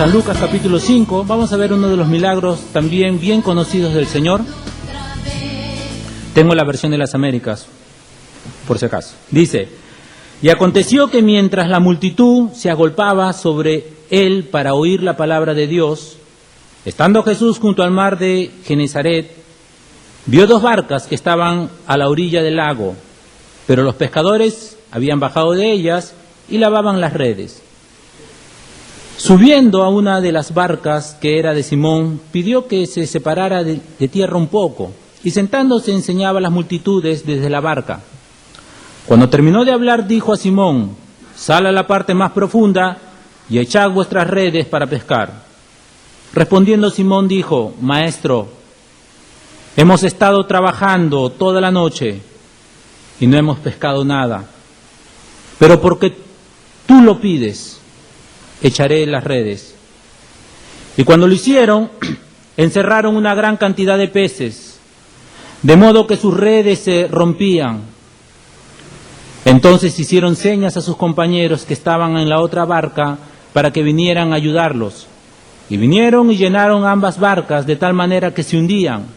San Lucas capítulo 5, vamos a ver uno de los milagros también bien conocidos del Señor. Tengo la versión de las Américas, por si acaso. Dice: y aconteció que mientras la multitud se agolpaba sobre él para oír la palabra de Dios, estando Jesús junto al mar de Genezaret, vio dos barcas que estaban a la orilla del lago, pero los pescadores habían bajado de ellas y lavaban las redes. Subiendo a una de las barcas, que era de Simón, pidió que se separara de tierra un poco, y sentándose enseñaba a las multitudes desde la barca. Cuando terminó de hablar, dijo a Simón: sal a la parte más profunda y echad vuestras redes para pescar. Respondiendo Simón dijo: Maestro, hemos estado trabajando toda la noche y no hemos pescado nada, pero porque tú lo pides, echaré las redes. Y cuando lo hicieron, encerraron una gran cantidad de peces, de modo que sus redes se rompían. Entonces hicieron señas a sus compañeros que estaban en la otra barca para que vinieran a ayudarlos. Y vinieron y llenaron ambas barcas de tal manera que se hundían.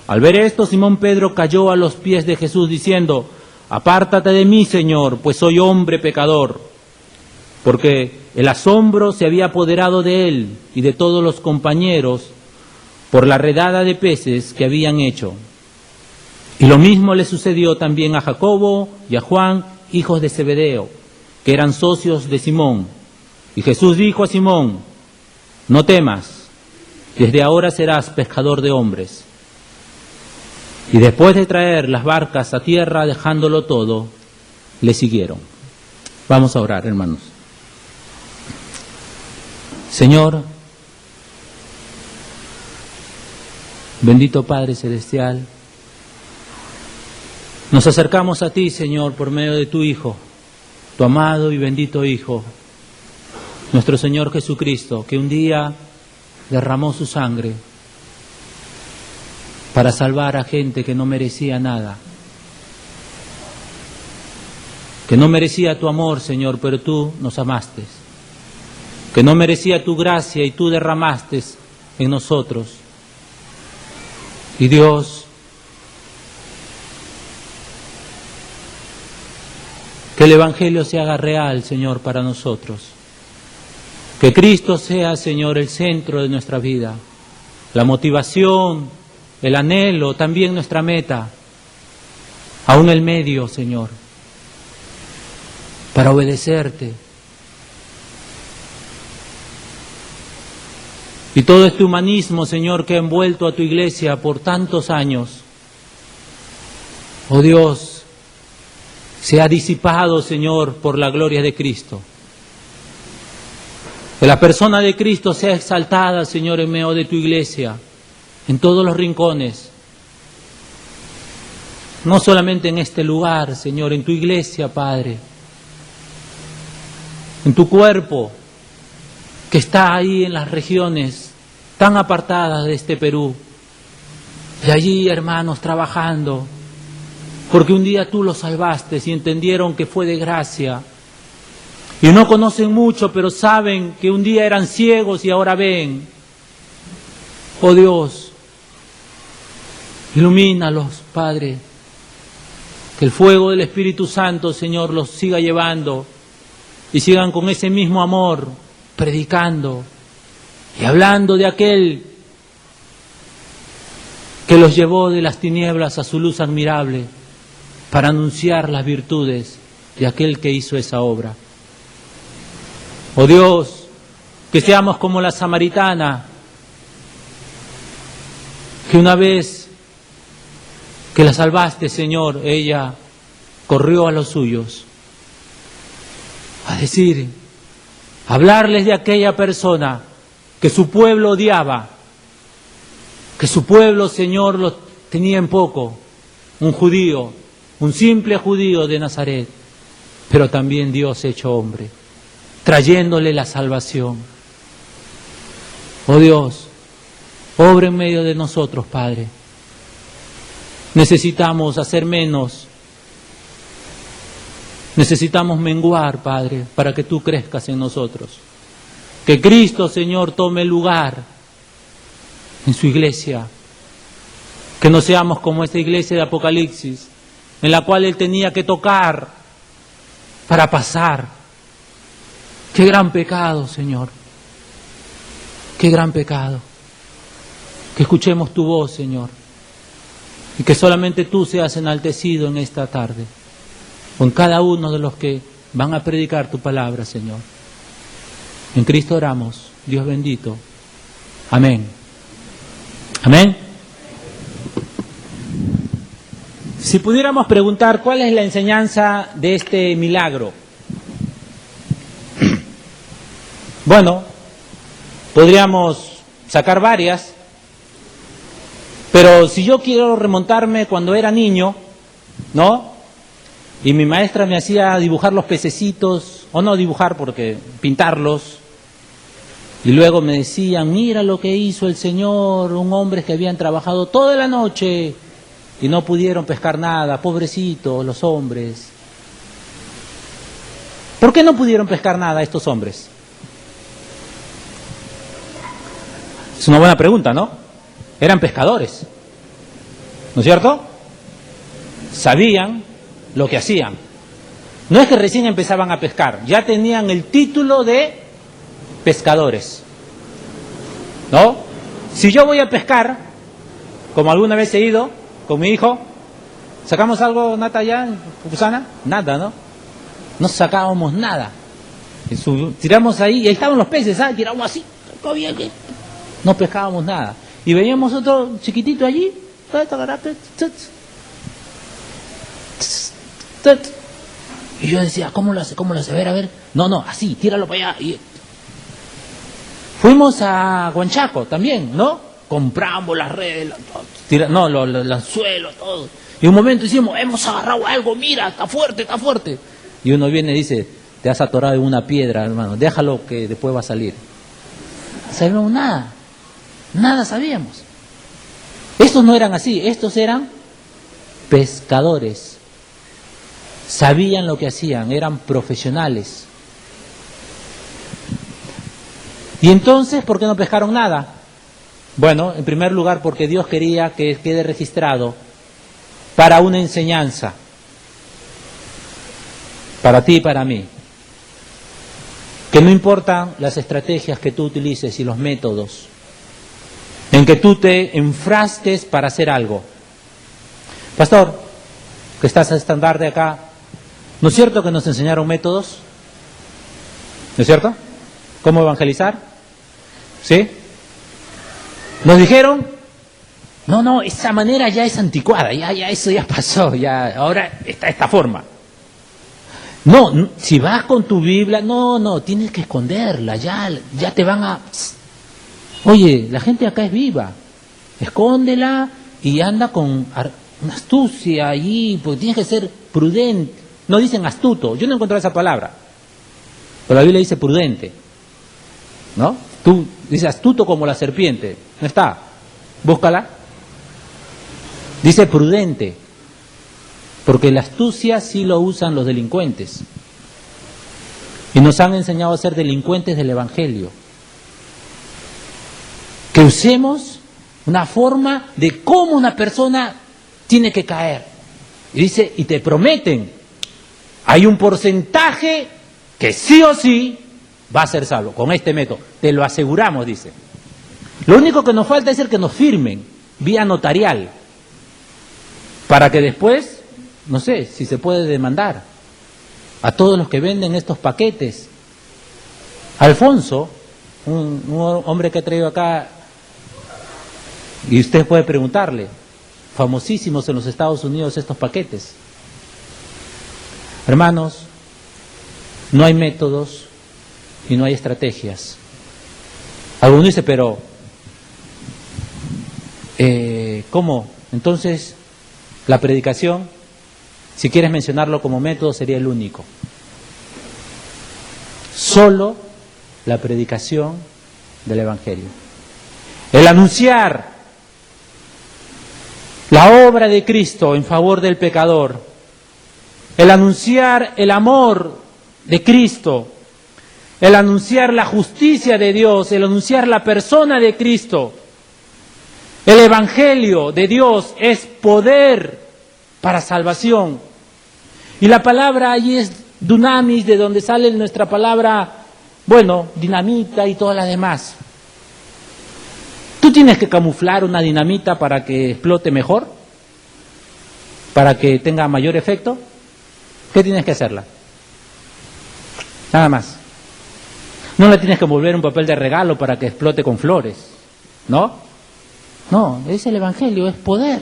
Al ver esto, Simón Pedro cayó a los pies de Jesús diciendo: apártate de mí, Señor, pues soy hombre pecador. Porque el asombro se había apoderado de él y de todos los compañeros por la redada de peces que habían hecho. Y lo mismo le sucedió también a Jacobo y a Juan, hijos de Zebedeo, que eran socios de Simón. Y Jesús dijo a Simón: no temas, desde ahora serás pescador de hombres. Y después de traer las barcas a tierra, dejándolo todo, le siguieron. Vamos a orar, hermanos. Señor, bendito Padre Celestial, nos acercamos a ti, Señor, por medio de tu Hijo, tu amado y bendito Hijo, nuestro Señor Jesucristo, que un día derramó su sangre para salvar a gente que no merecía nada, que no merecía tu amor, Señor, pero tú nos amaste, que no merecía tu gracia y tú derramaste en nosotros. Y Dios, que el Evangelio se haga real, Señor, para nosotros. Que Cristo sea, Señor, el centro de nuestra vida, la motivación, el anhelo, también nuestra meta, aún el medio, Señor, para obedecerte. Y todo este humanismo, Señor, que ha envuelto a tu iglesia por tantos años, oh Dios, se ha disipado, Señor, por la gloria de Cristo. Que la persona de Cristo sea exaltada, Señor, en medio de tu iglesia, en todos los rincones. No solamente en este lugar, Señor, en tu iglesia, Padre, en tu cuerpo, que está ahí en las regiones tan apartadas de este Perú. Y allí, hermanos, trabajando, porque un día tú los salvaste y entendieron que fue de gracia. Y no conocen mucho, pero saben que un día eran ciegos y ahora ven. Oh Dios, ilumínalos, Padre. Que el fuego del Espíritu Santo, Señor, los siga llevando y sigan con ese mismo amor, predicando y hablando de aquel que los llevó de las tinieblas a su luz admirable para anunciar las virtudes de aquel que hizo esa obra. Oh Dios, que seamos como la samaritana, que una vez que la salvaste, Señor, ella corrió a los suyos a decir, a hablarles de aquella persona que su pueblo odiaba, que su pueblo, Señor, lo tenía en poco, un judío, un simple judío de Nazaret, pero también Dios hecho hombre, trayéndole la salvación. Oh Dios, obra en medio de nosotros, Padre. Necesitamos hacer menos, necesitamos menguar, Padre, para que tú crezcas en nosotros. Que Cristo, Señor, tome lugar en su iglesia. Que no seamos como esta iglesia de Apocalipsis, en la cual Él tenía que tocar para pasar. Qué gran pecado, Señor. Qué gran pecado. Que escuchemos tu voz, Señor. Y que solamente tú seas enaltecido en esta tarde. Con cada uno de los que van a predicar tu palabra, Señor. En Cristo oramos, Dios bendito. Amén. Amén. Si pudiéramos preguntar cuál es la enseñanza de este milagro. Bueno, podríamos sacar varias, pero si yo quiero remontarme cuando era niño, ¿no? Y mi maestra me hacía dibujar los pececitos, o no dibujar porque pintarlos, y luego me decían, mira lo que hizo el Señor, un hombre que habían trabajado toda la noche y no pudieron pescar nada, pobrecitos los hombres. ¿Por qué no pudieron pescar nada estos hombres? Es una buena pregunta, ¿no? Eran pescadores, ¿no es cierto? Sabían lo que hacían. No es que recién empezaban a pescar, ya tenían el título de pescadores, ¿no? Si yo voy a pescar, como alguna vez he ido con mi hijo, ¿sacamos algo, Nata, allá en Pupusana? Nada, ¿no? No sacábamos nada. Tiramos ahí, y ahí estaban los peces, ¿sabes? Tiramos así, no pescábamos nada. Y veíamos otro chiquitito allí, y yo decía, ¿cómo lo hace? A ver. No, así, tíralo para allá. Y fuimos a Huanchaco también, ¿no? Compramos las redes, los anzuelos, todo. Y un momento decimos, hemos agarrado algo, mira, está fuerte. Y uno viene y dice, te has atorado en una piedra, hermano, déjalo que después va a salir. No sabíamos nada sabíamos. Estos no eran así, estos eran pescadores. Sabían lo que hacían, eran profesionales. Y entonces, ¿por qué no pescaron nada? Bueno, en primer lugar, porque Dios quería que quede registrado para una enseñanza, para ti y para mí. Que no importan las estrategias que tú utilices y los métodos, en que tú te enfrasques para hacer algo. Pastor, que estás a estandarte acá, ¿no es cierto que nos enseñaron métodos? ¿No es cierto? ¿Cómo evangelizar? ¿Sí? Nos dijeron, no, esa manera ya es anticuada, ya eso ya pasó, ya ahora está esta forma. No, si vas con tu Biblia, no, tienes que esconderla, ya te van a... Oye, la gente acá es viva, escóndela y anda con una astucia allí, porque tienes que ser prudente. No dicen astuto, yo no encontré esa palabra, pero la Biblia dice prudente, ¿no? Tú dices astuto como la serpiente, no está, búscala. Dice prudente, porque la astucia sí lo usan los delincuentes. Y nos han enseñado a ser delincuentes del Evangelio. Que usemos una forma de cómo una persona tiene que caer. Y dice, y te prometen, hay un porcentaje que sí o sí va a ser salvo con este método. Te lo aseguramos, dice. Lo único que nos falta es el que nos firmen vía notarial, para que después, no sé, si se puede demandar a todos los que venden estos paquetes. Alfonso, un hombre que he traído acá, y usted puede preguntarle, famosísimos en los Estados Unidos estos paquetes. Hermanos, no hay métodos y no hay estrategias. Alguno dice, pero ¿cómo? Entonces, la predicación, si quieres mencionarlo como método, sería el único. Solo la predicación del Evangelio. El anunciar la obra de Cristo en favor del pecador. El anunciar el amor de Cristo. el anunciar la justicia de Dios, el anunciar la persona de Cristo. El Evangelio de Dios es poder para salvación. Y la palabra allí es dunamis, de donde sale nuestra palabra, bueno, dinamita y todas las demás. ¿Tú tienes que camuflar una dinamita para que explote mejor? ¿Para que tenga mayor efecto? ¿Qué tienes que hacerla? Nada más. No la tienes que envolver en un papel de regalo para que explote con flores, ¿no? No, es el Evangelio, es poder.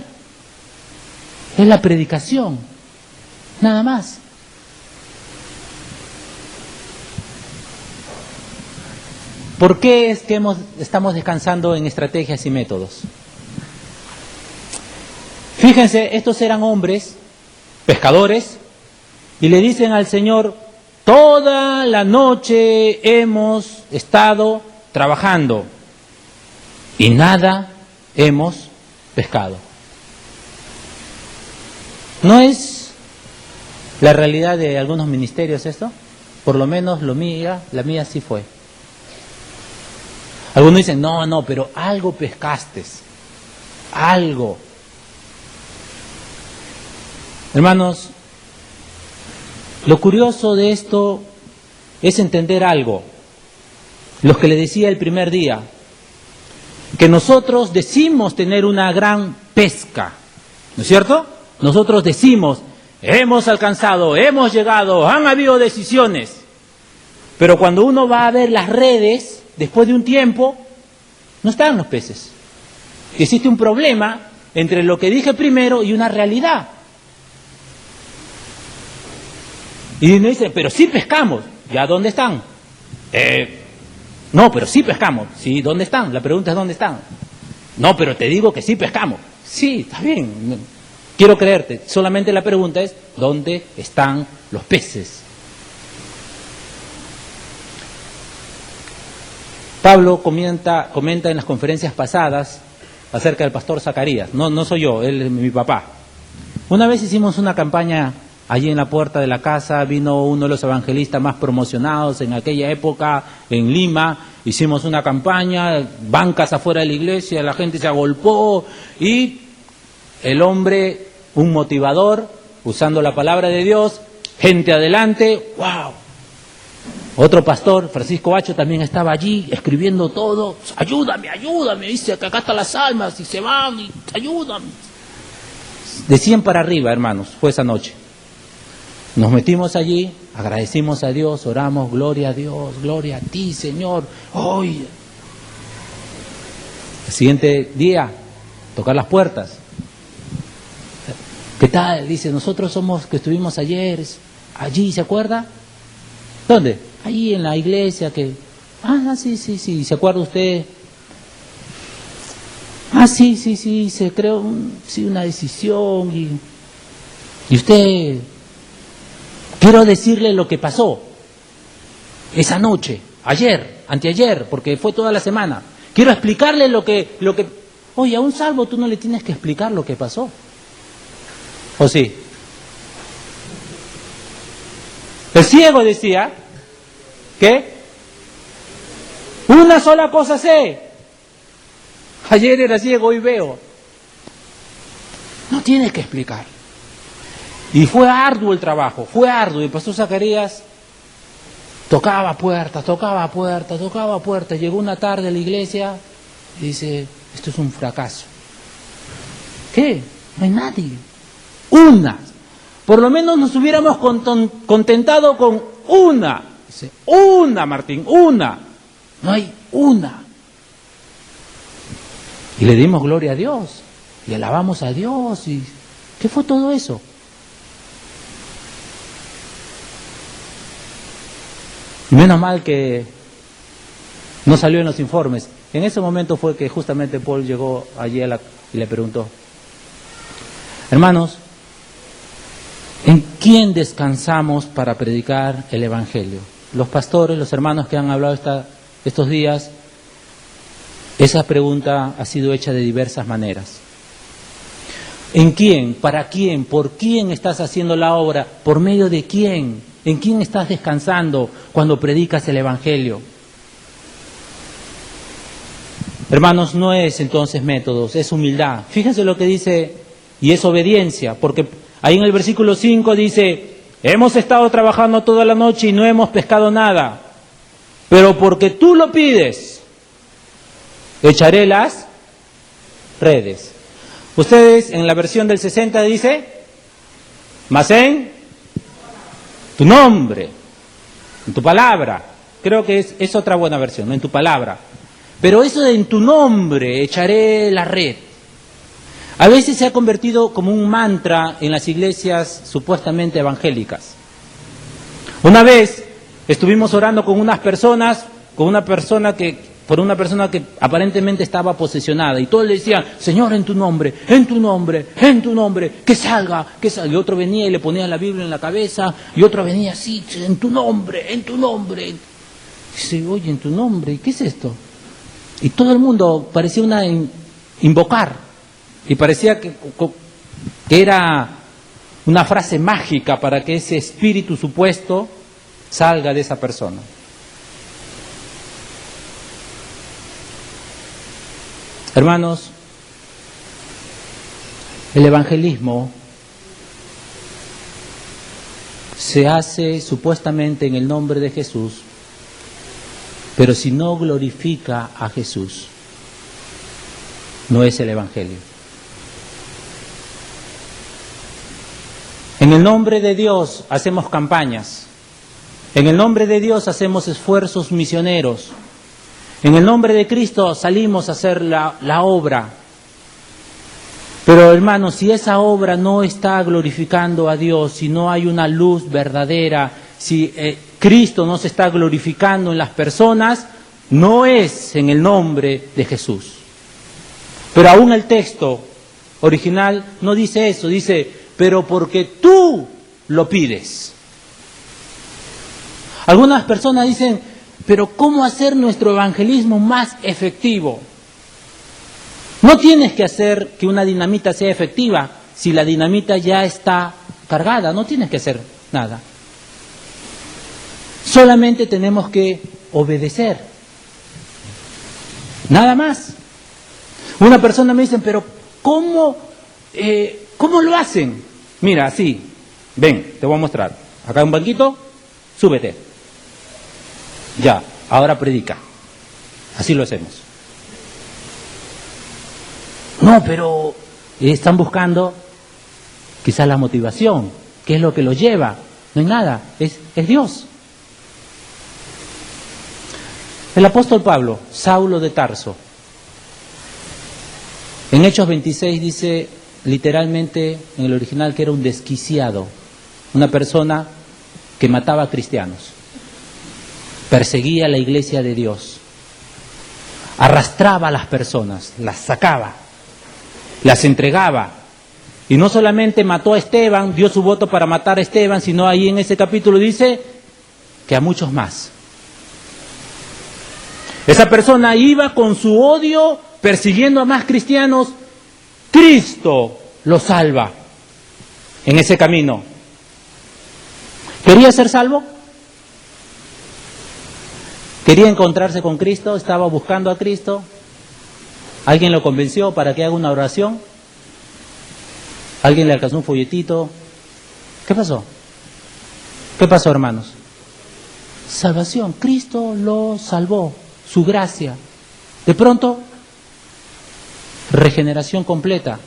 Es la predicación, nada más. ¿Por qué es que estamos descansando en estrategias y métodos? Fíjense, estos eran hombres, pescadores, y le dicen al Señor: toda la noche hemos estado trabajando y nada hemos pescado. ¿No es la realidad de algunos ministerios esto? Por lo menos la mía sí fue. Algunos dicen, no, pero algo pescaste, algo. Hermanos, lo curioso de esto es entender algo. Los que le decía el primer día, que nosotros decimos tener una gran pesca, ¿no es cierto? Nosotros decimos, hemos alcanzado, hemos llegado, han habido decisiones. Pero cuando uno va a ver las redes, después de un tiempo, no están los peces. Existe un problema entre lo que dije primero y una realidad. Y uno dice, pero sí pescamos. ¿Ya dónde están? No, pero sí pescamos. Sí, ¿dónde están? La pregunta es ¿dónde están? No, pero te digo que sí pescamos. Sí, está bien. Quiero creerte. Solamente la pregunta es ¿dónde están los peces? Pablo comenta en las conferencias pasadas acerca del pastor Zacarías. No soy yo, él es mi papá. Una vez hicimos una campaña allí en la puerta de la casa, vino uno de los evangelistas más promocionados en aquella época en Lima, hicimos una campaña, bancas afuera de la iglesia, la gente se agolpó y el hombre, un motivador, usando la palabra de Dios, gente adelante, ¡wow! Otro pastor, Francisco Bacho, también estaba allí escribiendo todo, ayúdame, dice que acá están las almas y se van, y ayúdame. De 100 para arriba, hermanos, fue esa noche. Nos metimos allí, agradecimos a Dios, oramos, gloria a Dios, gloria a ti, Señor. Hoy, el siguiente día, tocar las puertas. ¿Qué tal? Dice, nosotros somos que estuvimos ayer, allí, ¿se acuerda? ¿Dónde? Allí en la iglesia que... sí, ¿se acuerda usted? Sí, se creó una decisión y usted... Quiero decirle lo que pasó esa noche, ayer, anteayer, porque fue toda la semana. Quiero explicarle lo que... Oye, a un salvo tú no le tienes que explicar lo que pasó. ¿O sí? El ciego decía que una sola cosa sé. Ayer era ciego, hoy veo. No tienes que explicar. Y fue arduo el trabajo, fue arduo. Y el pastor Zacarías tocaba puertas. Llegó una tarde a la iglesia y dice, esto es un fracaso. ¿Qué? No hay nadie. Una. Por lo menos nos hubiéramos contentado con una. Dice, una, Martín, una. No hay una. Y le dimos gloria a Dios. Y alabamos a Dios. ¿Y qué fue todo eso? Y menos mal que no salió en los informes. En ese momento fue que justamente Paul llegó allí y le preguntó, hermanos, ¿en quién descansamos para predicar el Evangelio? Los pastores, los hermanos que han hablado estos días, esa pregunta ha sido hecha de diversas maneras. ¿En quién? ¿Para quién? ¿Por quién estás haciendo la obra? ¿Por medio de quién? ¿En quién estás descansando cuando predicas el Evangelio? Hermanos, no es entonces métodos, es humildad. Fíjense lo que dice, y es obediencia, porque ahí en el versículo 5 dice, hemos estado trabajando toda la noche y no hemos pescado nada, pero porque tú lo pides, echaré las redes. Ustedes en la versión del 60 dice, mas en tu nombre, en tu palabra. Creo que es otra buena versión, ¿no? En tu palabra. Pero eso de en tu nombre echaré la red. A veces se ha convertido como un mantra en las iglesias supuestamente evangélicas. Una vez estuvimos orando con una persona por una persona que aparentemente estaba posesionada, y todos le decían, Señor, en tu nombre, en tu nombre, en tu nombre, que salga, que salga. Y otro venía y le ponía la Biblia en la cabeza, y otro venía así, en tu nombre, en tu nombre. Y dice, oye, en tu nombre, ¿qué es esto? Y todo el mundo parecía invocar, y parecía que era una frase mágica para que ese espíritu supuesto salga de esa persona. Hermanos, el evangelismo se hace supuestamente en el nombre de Jesús, pero si no glorifica a Jesús, no es el evangelio. En el nombre de Dios hacemos campañas, en el nombre de Dios hacemos esfuerzos misioneros, en el nombre de Cristo salimos a hacer la obra. Pero hermanos, si esa obra no está glorificando a Dios, si no hay una luz verdadera, si Cristo no se está glorificando en las personas, no es en el nombre de Jesús. Pero aún el texto original no dice eso, dice, pero porque tú lo pides. Algunas personas dicen, pero ¿cómo hacer nuestro evangelismo más efectivo? No tienes que hacer que una dinamita sea efectiva si la dinamita ya está cargada, no tienes que hacer nada. Solamente tenemos que obedecer. Nada más. Una persona me dice, pero ¿cómo lo hacen? Mira, así, ven, te voy a mostrar. Acá hay un banquito, súbete. Ya, ahora predica. Así lo hacemos. No, pero están buscando quizás la motivación. ¿Qué es lo que los lleva? No hay nada, es Dios. El apóstol Pablo, Saulo de Tarso, en Hechos 26 dice literalmente en el original que era un desquiciado, una persona que mataba a cristianos, perseguía a la iglesia de Dios, arrastraba a las personas, las sacaba, las entregaba, y no solamente mató a Esteban, dio su voto para matar a Esteban, sino ahí en ese capítulo dice que a muchos más. Esa persona iba con su odio persiguiendo a más cristianos. Cristo lo salva en ese camino. ¿Quería ser salvo? ¿Quería encontrarse con Cristo? ¿Estaba buscando a Cristo? ¿Alguien lo convenció para que haga una oración? ¿Alguien le alcanzó un folletito? ¿Qué pasó? ¿Qué pasó, hermanos? Salvación. Cristo lo salvó. Su gracia. De pronto, regeneración completa.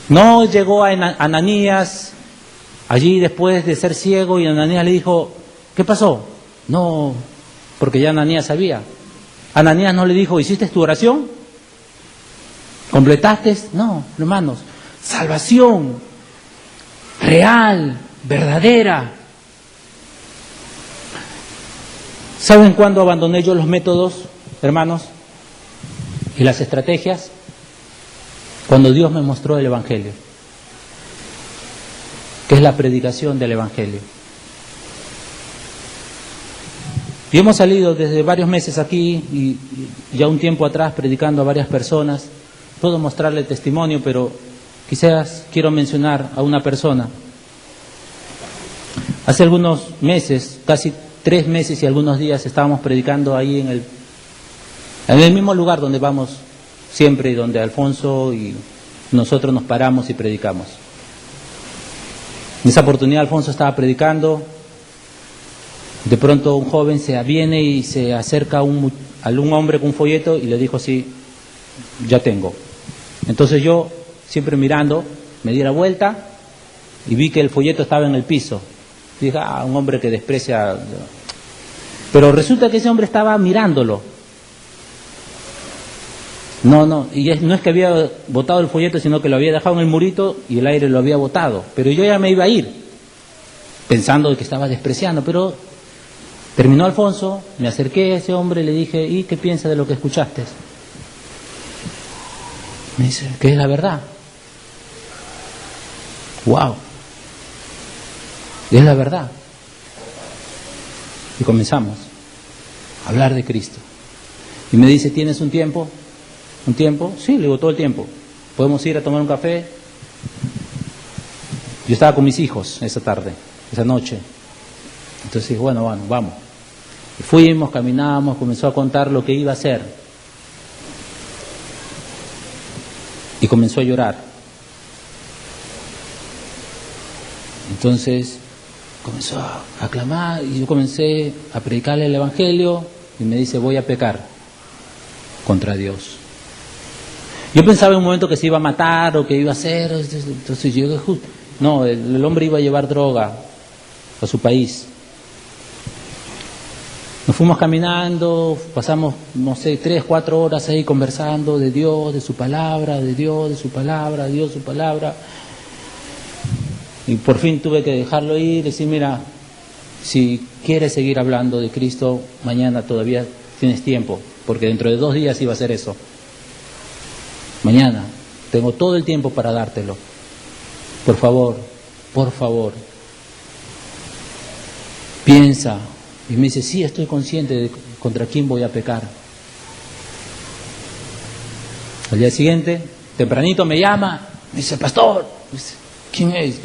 No llegó a Ananías allí después de ser ciego y Ananías le dijo, ¿qué pasó? No, porque ya Ananías sabía. Ananías no le dijo, ¿hiciste tu oración? ¿Completaste? No, hermanos. Salvación real, verdadera. ¿Saben cuándo abandoné yo los métodos, hermanos? Y las estrategias. Cuando Dios me mostró el Evangelio, que es la predicación del Evangelio. Y hemos salido desde varios meses aquí y ya un tiempo atrás predicando a varias personas. Puedo mostrarle testimonio, pero quizás quiero mencionar a una persona. Hace algunos meses, casi 3 meses y algunos días, estábamos predicando ahí en el mismo lugar donde vamos siempre, donde Alfonso y nosotros nos paramos y predicamos. En esa oportunidad Alfonso estaba predicando. De pronto un joven viene y se acerca a un hombre con un folleto y le dijo así: ya tengo. Entonces yo, siempre mirando, me di la vuelta y vi que el folleto estaba en el piso. Dije, un hombre que desprecia. Pero resulta que ese hombre estaba mirándolo. No es que había botado el folleto, sino que lo había dejado en el murito y el aire lo había botado. Pero yo ya me iba a ir, pensando que estaba despreciando. Pero terminó Alfonso, me acerqué a ese hombre y le dije: ¿y qué piensa de lo que escuchaste? Me dice: que es la verdad. ¡Wow! Es la verdad. Y comenzamos a hablar de Cristo. Y me dice: ¿tienes un tiempo? ¿Un tiempo? Sí, le digo, todo el tiempo. ¿Podemos ir a tomar un café? Yo estaba con mis hijos esa tarde, esa noche. Entonces dije, bueno, vamos. Y fuimos, caminamos, comenzó a contar lo que iba a hacer. Y comenzó a llorar. Entonces comenzó a clamar y yo comencé a predicarle el Evangelio y me dice: voy a pecar contra Dios. Yo pensaba en un momento que se iba a matar o que iba a hacer. Entonces yo dije, no, el hombre iba a llevar droga a su país. Nos fuimos caminando, pasamos, 3, 4 horas ahí conversando de Dios, de su palabra, de Dios, de su palabra, de Dios, su palabra. Y por fin tuve que dejarlo ir y decir: mira, si quieres seguir hablando de Cristo, mañana todavía tienes tiempo, porque dentro de 2 días iba a ser eso. Mañana tengo todo el tiempo para dártelo. Por favor, piensa. Y me dice: sí, estoy consciente de contra quién voy a pecar. Al día siguiente, tempranito me llama, me dice: pastor. ¿Quién es?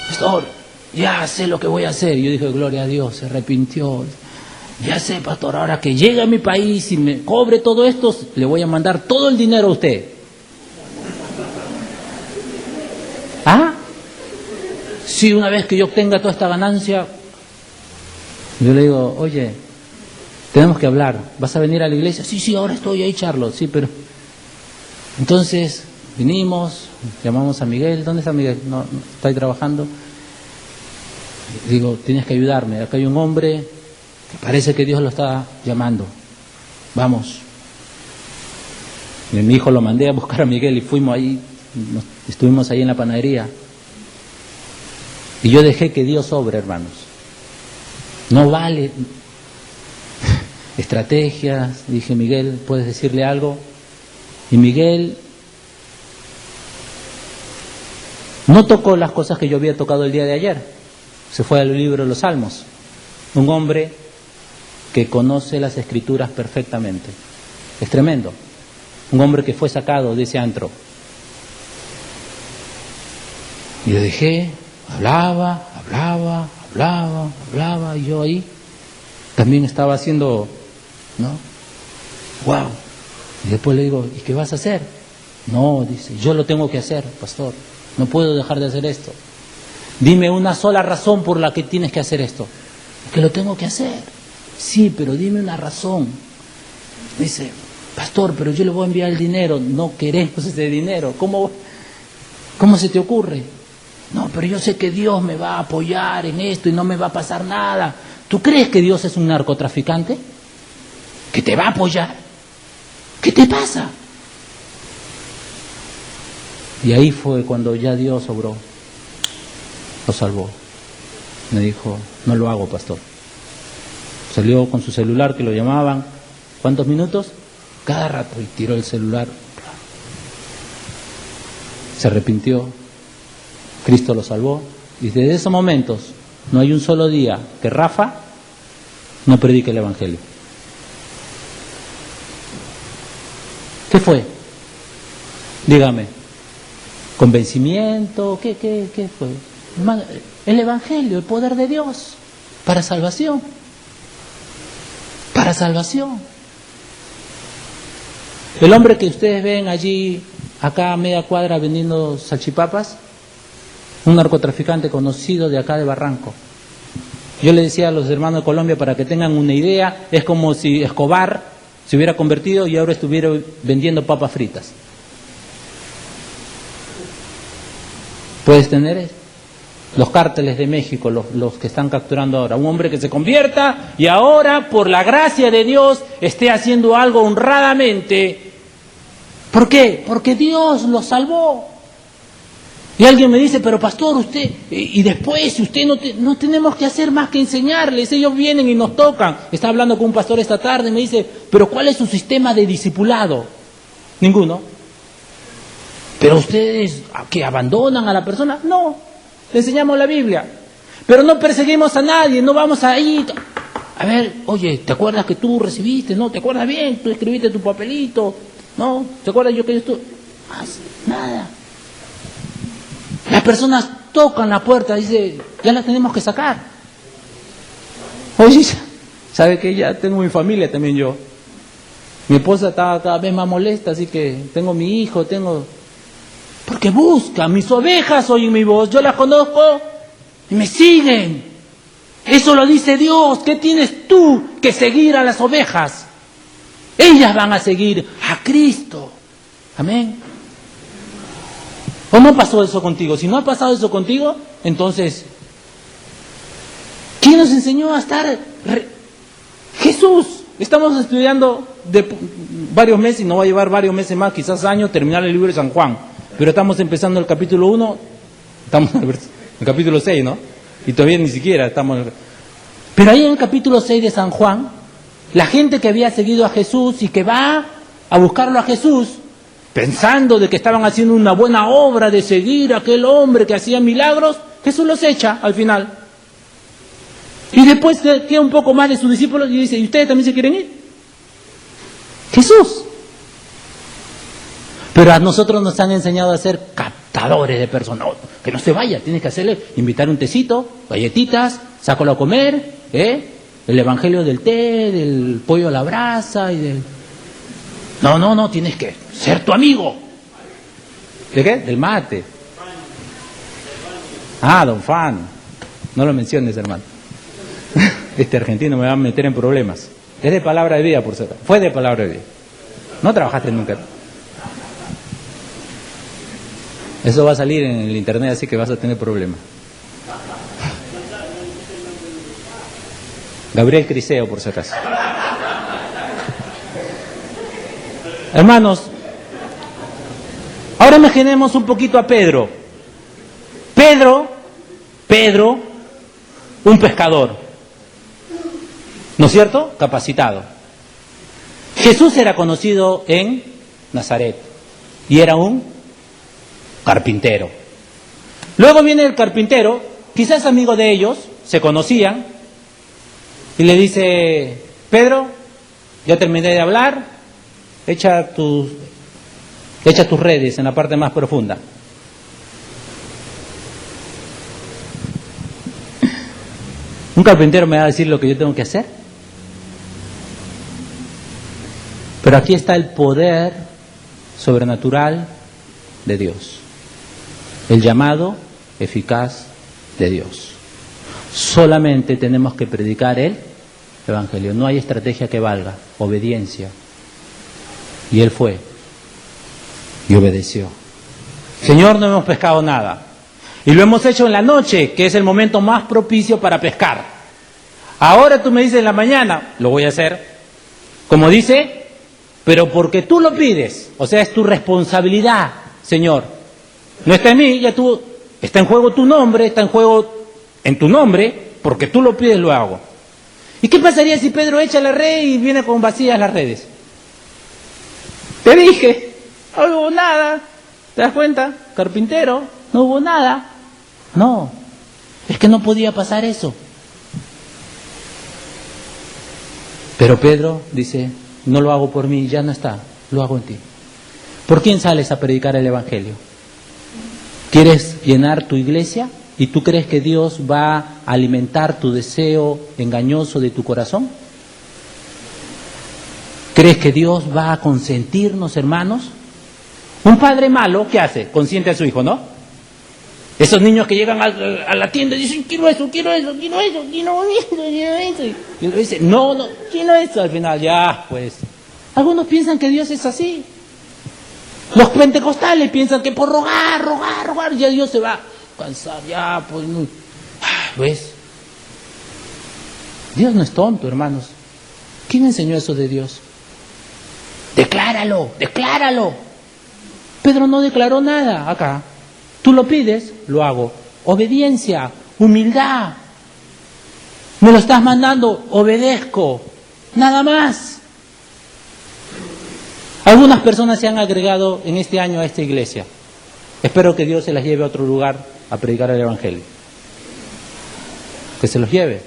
Pastor, ya sé lo que voy a hacer. Y yo dije: gloria a Dios, se arrepintió. Ya sé, pastor, ahora que llegue a mi país y me cobre todo esto, le voy a mandar todo el dinero a usted. Sí, una vez que yo obtenga toda esta ganancia. Yo le digo: oye, tenemos que hablar. ¿Vas a venir a la iglesia? Sí, ahora estoy ahí, Charlos. Sí, pero... Entonces, vinimos, llamamos a Miguel. ¿Dónde está Miguel? No, está ahí trabajando. Digo: tienes que ayudarme. Acá hay un hombre que parece que Dios lo está llamando. Vamos. Y mi hijo lo mandé a buscar a Miguel y fuimos ahí. Estuvimos ahí en la panadería. Y yo dejé que Dios obre, hermanos. No vale estrategias. Dije: Miguel, ¿puedes decirle algo? Y Miguel no tocó las cosas que yo había tocado el día de ayer. Se fue al libro de los Salmos. Un hombre que conoce las Escrituras perfectamente. Es tremendo. Un hombre que fue sacado de ese antro. Y le dejé, hablaba, y yo ahí también estaba haciendo, ¿no? ¡Wow! Y después le digo: ¿y qué vas a hacer? No, dice, yo lo tengo que hacer, pastor. No puedo dejar de hacer esto. Dime una sola razón por la que tienes que hacer esto. Que lo tengo que hacer. Sí, pero dime una razón. Dice: pastor, pero yo le voy a enviar el dinero. No queremos ese dinero. ¿Cómo se te ocurre? No, pero yo sé que Dios me va a apoyar en esto y no me va a pasar nada. ¿Tú crees que Dios es un narcotraficante? ¿Que te va a apoyar? ¿Qué te pasa? Y ahí fue cuando ya Dios obró. Lo salvó. Me dijo: no lo hago, pastor. Salió con su celular, que lo llamaban. ¿Cuántos minutos? Cada rato. Y tiró el celular. Se arrepintió. Cristo lo salvó. Y desde esos momentos no hay un solo día que Rafa no predique el Evangelio. ¿Qué fue? Dígame. convencimiento, ¿qué fue? El Evangelio, el poder de Dios para salvación. Para salvación. El hombre que ustedes ven allí, acá a media cuadra vendiendo salchipapas, un narcotraficante conocido de acá de Barranco. Yo le decía a los hermanos de Colombia, para que tengan una idea, es como si Escobar se hubiera convertido y ahora estuviera vendiendo papas fritas. Puedes tener los cárteles de México, los que están capturando ahora. Un hombre que se convierta y ahora, por la gracia de Dios, esté haciendo algo honradamente. ¿Por qué? Porque Dios lo salvó. Y alguien me dice, pero pastor, usted, y después, usted no tenemos que hacer más que enseñarles. Ellos vienen y nos tocan. Estaba hablando con un pastor esta tarde y me dice, pero ¿cuál es su sistema de discipulado? Ninguno. ¿Pero ustedes que abandonan a la persona? No, le enseñamos la Biblia. Pero no perseguimos a nadie, no vamos ahí. A ver, oye, ¿te acuerdas que tú recibiste? ¿No? ¿Te acuerdas bien? Tú escribiste tu papelito. ¿No? ¿Te acuerdas yo que esto? Nada. Las personas tocan la puerta y dicen, ya la tenemos que sacar. Oye, ¿sabe que ya tengo mi familia también yo? Mi esposa está cada vez más molesta, así que tengo mi hijo, porque buscan, mis ovejas oyen mi voz, yo las conozco y me siguen. Eso lo dice Dios. ¿Qué tienes tú que seguir a las ovejas? Ellas van a seguir a Cristo. Amén. ¿O no pasó eso contigo? Si no ha pasado eso contigo, entonces, ¿quién nos enseñó a estar? Jesús. Estamos estudiando de varios meses, y no va a llevar varios meses más, quizás años, terminar el libro de San Juan. Pero estamos empezando el capítulo 1, estamos en el capítulo 6, ¿no? Y todavía ni siquiera estamos... Pero ahí en el capítulo 6 de San Juan, la gente que había seguido a Jesús y que va a buscarlo a Jesús, pensando de que estaban haciendo una buena obra de seguir a aquel hombre que hacía milagros, Jesús los echa al final. Y después queda un poco más de sus discípulos y dice, ¿y ustedes también se quieren ir? Jesús. Pero a nosotros nos han enseñado a ser captadores de personas. No, que no se vaya, tienes que hacerle, invitar un tecito, galletitas, sácalo a comer, el evangelio del té, del pollo a la brasa y del... No, tienes que ser tu amigo. ¿De qué? Del mate. Don Fan. No lo menciones, hermano. Este argentino me va a meter en problemas. Es de Palabra de Vida, por cierto. Fue de Palabra de Vida. No trabajaste nunca. Eso va a salir en el internet, así que vas a tener problemas. Gabriel Criseo, por si acaso. Hermanos, ahora imaginemos un poquito a Pedro. Pedro, un pescador, ¿no es cierto? Capacitado. Jesús era conocido en Nazaret y era un carpintero. Luego viene el carpintero, quizás amigo de ellos, se conocían, y le dice, Pedro, ya terminé de hablar, echa tus redes en la parte más profunda. ¿Un carpintero me va a decir lo que yo tengo que hacer? Pero aquí está el poder sobrenatural de Dios. El llamado eficaz de Dios. Solamente tenemos que predicar el Evangelio. No hay estrategia que valga. Obediencia. Y él fue. Y obedeció. Señor, no hemos pescado nada. Y lo hemos hecho en la noche, que es el momento más propicio para pescar. Ahora tú me dices en la mañana, lo voy a hacer. Como dice, pero porque tú lo pides. O sea, es tu responsabilidad, Señor. No está en mí, ya tú, está en juego tu nombre, está en juego en tu nombre, porque tú lo pides, lo hago. ¿Y qué pasaría si Pedro echa la red y viene con vacías las redes? Te dije, no hubo nada. ¿Te das cuenta? Carpintero, no hubo nada. No, es que no podía pasar eso. Pero Pedro dice, no lo hago por mí, ya no está, lo hago en ti. ¿Por quién sales a predicar el Evangelio? ¿Quieres llenar tu iglesia? ¿Y tú crees que Dios va a alimentar tu deseo engañoso de tu corazón? ¿Crees que Dios va a consentirnos, hermanos? Un padre malo, ¿qué hace? Consiente a su hijo, ¿no? Esos niños que llegan a la tienda y dicen, quiero eso, quiero eso, quiero eso, quiero eso, quiero eso. Y uno dice, no, quiero eso. Al final, ya, pues. Algunos piensan que Dios es así. Los pentecostales piensan que por rogar, ya Dios se va a cansar, ya, pues. No. ¿Ves? Dios no es tonto, hermanos. ¿Quién enseñó eso de Dios? Decláralo, decláralo. Pedro no declaró nada acá. Tú lo pides, lo hago. Obediencia, humildad. Me lo estás mandando, obedezco. Nada más. Algunas personas se han agregado en este año a esta iglesia. Espero que Dios se las lleve a otro lugar a predicar el Evangelio. Que se los lleve.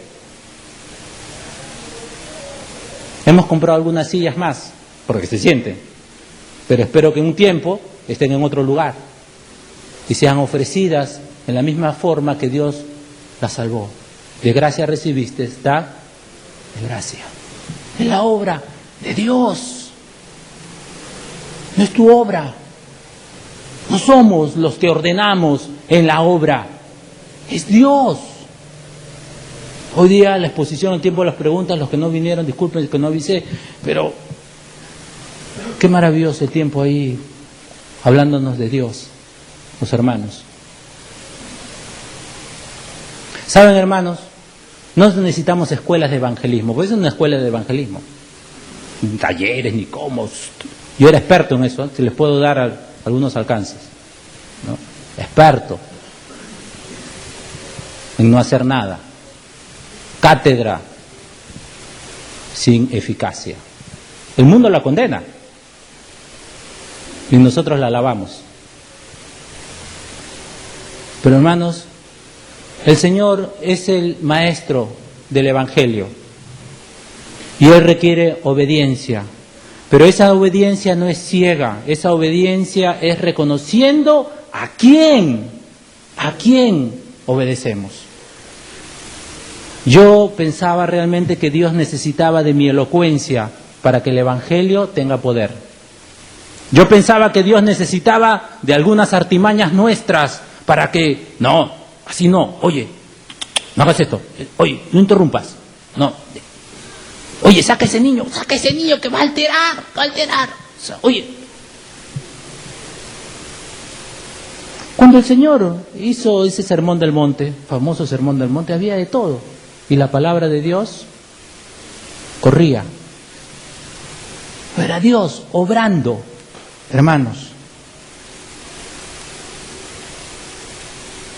Hemos comprado algunas sillas más, porque se sienten. Pero espero que en un tiempo estén en otro lugar y sean ofrecidas en la misma forma que Dios las salvó. De gracia recibiste, da de gracia. Es la obra de Dios. No es tu obra. No somos los que ordenamos en la obra. Es Dios. Hoy día la exposición, en tiempo de las preguntas, los que no vinieron, disculpen que no avisé, pero qué maravilloso el tiempo ahí hablándonos de Dios, los hermanos. ¿Saben, hermanos? No necesitamos escuelas de evangelismo, porque eso es una escuela de evangelismo. Ni talleres, ni cómo. Yo era experto en eso, si les puedo dar algunos alcances, ¿no? Experto en no hacer nada. Cátedra sin eficacia. El mundo la condena y nosotros la alabamos. Pero hermanos, el Señor es el maestro del Evangelio y Él requiere obediencia. Pero esa obediencia no es ciega, esa obediencia es reconociendo a quién obedecemos. Yo pensaba realmente que Dios necesitaba de mi elocuencia para que el Evangelio tenga poder. Yo pensaba que Dios necesitaba de algunas artimañas nuestras para que, no, así no, oye, no hagas esto, oye, no interrumpas, no, oye, saca ese niño que va a alterar, oye. Cuando el Señor hizo ese sermón del monte, famoso sermón del monte, había de todo. Y la palabra de Dios corría. Era Dios obrando, hermanos.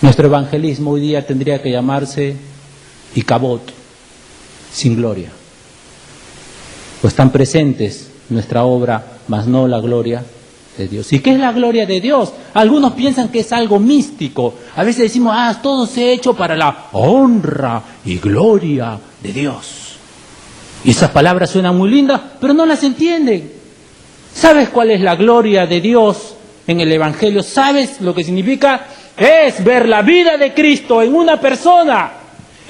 Nuestro evangelismo hoy día tendría que llamarse Icabod, sin gloria. Pues están presentes nuestra obra, mas no la gloria de Dios. ¿Y qué es la gloria de Dios? Algunos piensan que es algo místico. A veces decimos, todo se ha hecho para la honra y gloria de Dios. Y esas palabras suenan muy lindas, pero no las entienden. ¿Sabes cuál es la gloria de Dios en el Evangelio? ¿Sabes lo que significa? Es ver la vida de Cristo en una persona.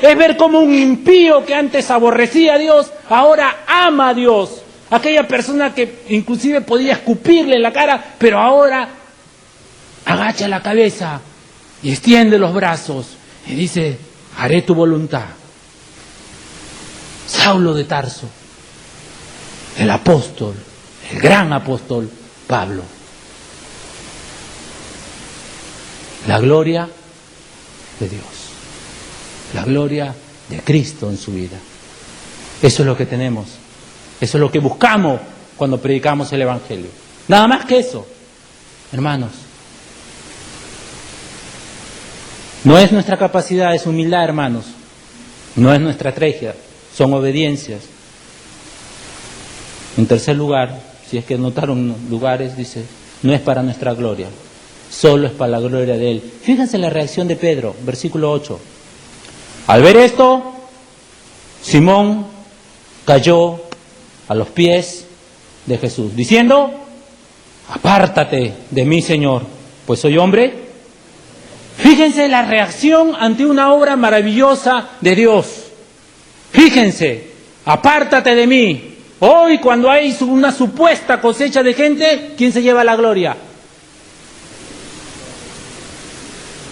Es ver cómo un impío que antes aborrecía a Dios, ahora ama a Dios. Aquella persona que inclusive podía escupirle en la cara, pero ahora agacha la cabeza y extiende los brazos y dice, haré tu voluntad. Saulo de Tarso, el apóstol, el gran apóstol Pablo. La gloria de Dios, la gloria de Cristo en su vida. Eso es lo que tenemos. Eso es lo que buscamos cuando predicamos el Evangelio. Nada más que eso, hermanos. No es nuestra capacidad, es humildad, hermanos. No es nuestra estrategia, son obediencias. En tercer lugar, si es que notaron lugares, dice, no es para nuestra gloria, solo es para la gloria de Él. Fíjense en la reacción de Pedro, versículo 8. Al ver esto, Simón cayó a los pies de Jesús, diciendo, apártate de mí, Señor, pues soy hombre Fíjense la reacción ante una obra maravillosa de Dios. Fíjense, apártate de mí. Hoy, cuando hay una supuesta cosecha de gente, ¿quién se lleva la gloria?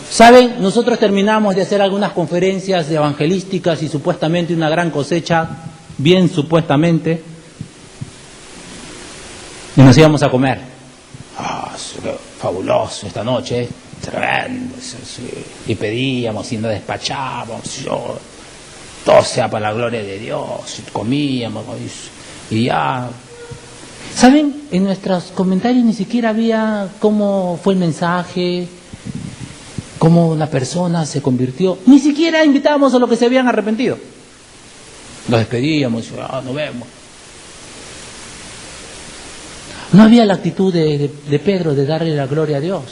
¿Saben? Nosotros terminamos de hacer algunas conferencias evangelísticas y supuestamente una gran cosecha, bien supuestamente, y nos íbamos a comer. Fabuloso esta noche, tremendo. Y pedíamos y nos despachábamos. Todo sea para la gloria de Dios. Y comíamos y ya. ¿Saben? En nuestros comentarios ni siquiera había cómo fue el mensaje, cómo una persona se convirtió. Ni siquiera invitábamos a los que se habían arrepentido. Nos despedíamos, nos vemos. No había la actitud de Pedro de darle la gloria a Dios.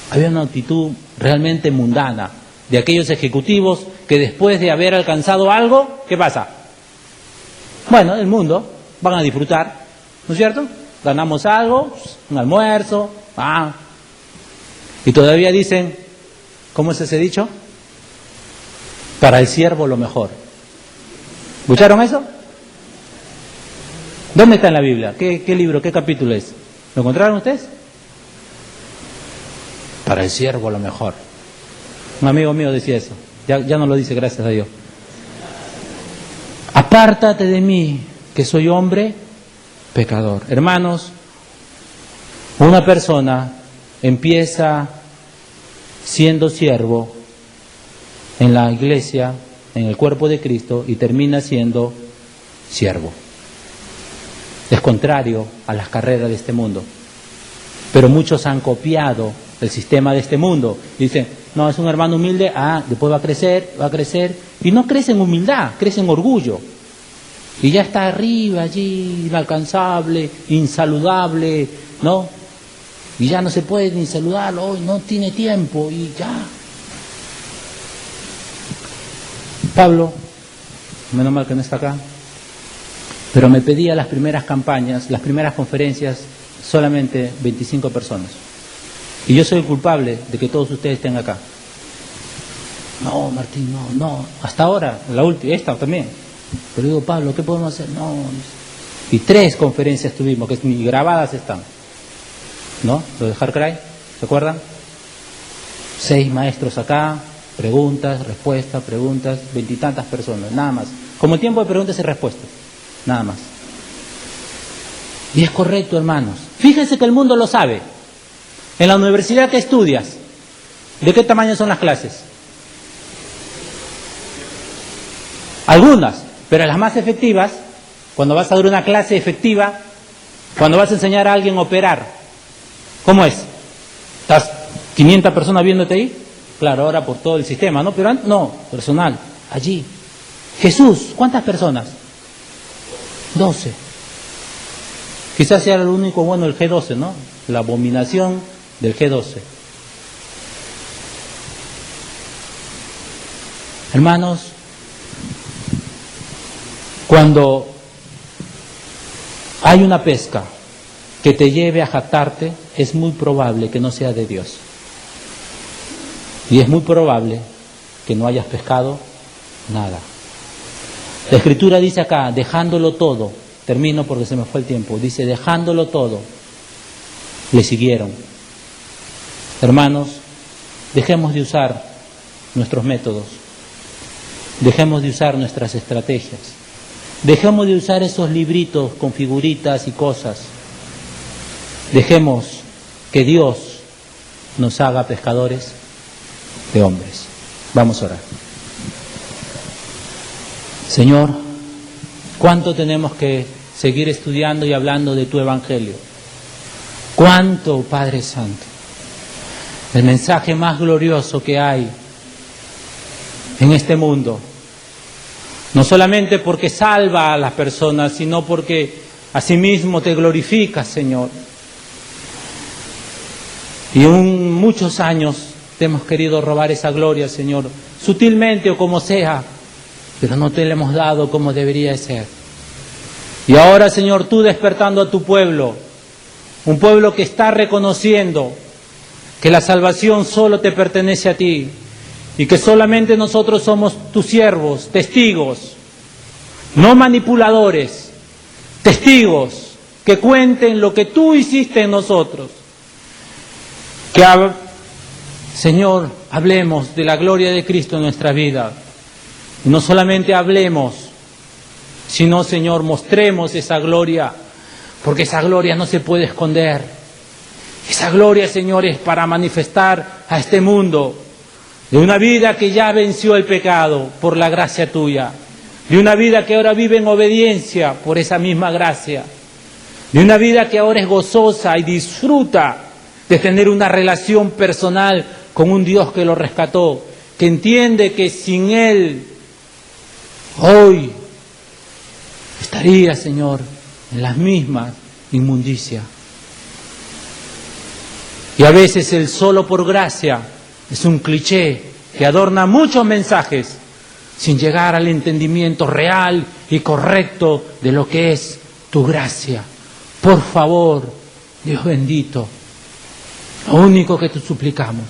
Había una actitud realmente mundana de aquellos ejecutivos que después de haber alcanzado algo, ¿qué pasa? Bueno, el mundo, van a disfrutar, ¿no es cierto? Ganamos algo, un almuerzo, y todavía dicen, ¿cómo es ese dicho? Para el siervo lo mejor. ¿Escucharon eso? ¿Dónde está en la Biblia? ¿Qué libro, qué capítulo es? ¿Lo encontraron ustedes? Para el siervo lo mejor. Un amigo mío decía eso. Ya no lo dice, gracias a Dios. Apártate de mí, que soy hombre pecador. Hermanos, una persona empieza siendo siervo en la iglesia, en el cuerpo de Cristo, y termina siendo siervo. Es contrario a las carreras de este mundo. Pero muchos han copiado el sistema de este mundo. Dicen, no, es un hermano humilde, después va a crecer, y no crece en humildad, crece en orgullo. Y ya está arriba allí, inalcanzable, insaludable, ¿no? Y ya no se puede ni saludarlo, hoy no tiene tiempo, y ya. Pablo, menos mal que no está acá, pero me pedía las primeras campañas, las primeras conferencias, solamente 25 personas. Y yo soy el culpable de que todos ustedes estén acá. No, Martín, no. Hasta ahora, la última, esta también. Pero digo, Pablo, ¿qué podemos hacer? No. Y 3 conferencias tuvimos, que ni grabadas están. ¿No? Lo de Harcray, ¿se acuerdan? 6 maestros acá, preguntas, respuestas, 20 y tantas personas, nada más. Como tiempo de preguntas y respuestas. Nada más. Y es correcto, hermanos. Fíjense que el mundo lo sabe. En la universidad que estudias, ¿de qué tamaño son las clases? Algunas, pero las más efectivas, cuando vas a dar una clase efectiva, cuando vas a enseñar a alguien a operar, ¿cómo es? ¿Estás 500 personas viéndote ahí? Claro, ahora por todo el sistema, ¿no? Pero no, personal, allí. Jesús, ¿cuántas personas? 12. Quizás sea lo único bueno el G12, ¿no? La abominación del G12. Hermanos, cuando hay una pesca que te lleve a jactarte, es muy probable que no sea de Dios. Y es muy probable que no hayas pescado nada. La Escritura dice acá, dejándolo todo, termino porque se me fue el tiempo, dice, dejándolo todo, le siguieron. Hermanos, dejemos de usar nuestros métodos, dejemos de usar nuestras estrategias, dejemos de usar esos libritos con figuritas y cosas, dejemos que Dios nos haga pescadores de hombres. Vamos a orar. Señor, ¿cuánto tenemos que seguir estudiando y hablando de tu Evangelio? ¿Cuánto, Padre Santo? El mensaje más glorioso que hay en este mundo. No solamente porque salva a las personas, sino porque asimismo te glorifica, Señor. Y en muchos años te hemos querido robar esa gloria, Señor, sutilmente o como sea, pero no te la hemos dado como debería ser. Y ahora, Señor, tú despertando a tu pueblo, un pueblo que está reconociendo que la salvación solo te pertenece a ti y que solamente nosotros somos tus siervos, testigos, no manipuladores, testigos que cuenten lo que tú hiciste en nosotros. Que, Señor, hablemos de la gloria de Cristo en nuestra vida. Y no solamente hablemos, sino, Señor, mostremos esa gloria, porque esa gloria no se puede esconder. Esa gloria, Señor, es para manifestar a este mundo de una vida que ya venció el pecado por la gracia tuya, de una vida que ahora vive en obediencia por esa misma gracia, de una vida que ahora es gozosa y disfruta de tener una relación personal con un Dios que lo rescató, que entiende que sin Él hoy estaría, Señor, en las mismas inmundicias. Y a veces el solo por gracia es un cliché que adorna muchos mensajes sin llegar al entendimiento real y correcto de lo que es tu gracia. Por favor, Dios bendito, lo único que te suplicamos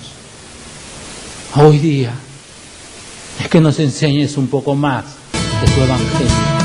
hoy día es que nos enseñes un poco más de tu evangelio.